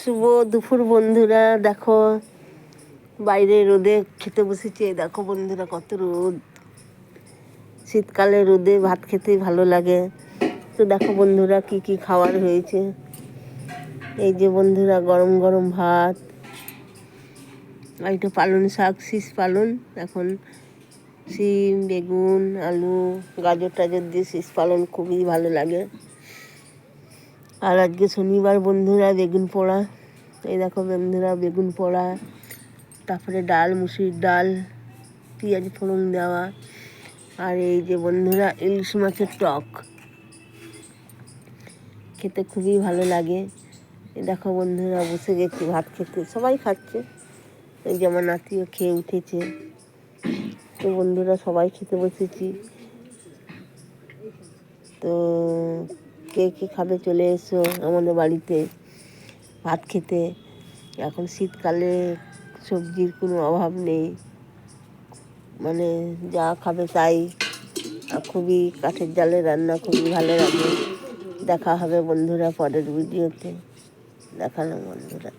শুভ দুপুর বন্ধুরা। দেখো বাইরে রোদে খেতে বসেছি। দেখো বন্ধুরা কত রোদ, শীতকালে রোদে ভাত খেতে ভালো লাগে। তো দেখো বন্ধুরা কি কি খাবার হয়েছে। এই যে বন্ধুরা গরম গরম ভাত, আর একটু পালং শাক, শীষ পালং, এখন শিম, বেগুন, আলু, গাজর টাজর দিয়ে শীষ পালং খুবই ভালো লাগে। আর আজকে শনিবার বন্ধুরা বেগুন পোড়া। এই দেখো বন্ধুরা বেগুন পোড়া, তারপরে ডাল, মুসুরির ডাল, পেঁয়াজ ফোড়ন দেওয়া, আর এই যে বন্ধুরা ইলিশ মাছের টক, খেতে খুবই ভালো লাগে। এই দেখো বন্ধুরা বসে গেছি ভাত খেতে, সবাই খাচ্ছে। এই যে আমার নাতিও খেয়ে উঠেছে। তো বন্ধুরা সবাই খেতে বসেছি। তো কে কে খাবে চলে এসো আমাদের বাড়িতে ভাত খেতে। এখন শীতকালে সবজির কোনো অভাব নেই, মানে যা খাবে তাই। আর খুবই কাঠের জালে রান্না, খুবই ভালো লাগে। দেখা হবে বন্ধুরা পরের ভিডিওতে। দেখালাম বন্ধুরা।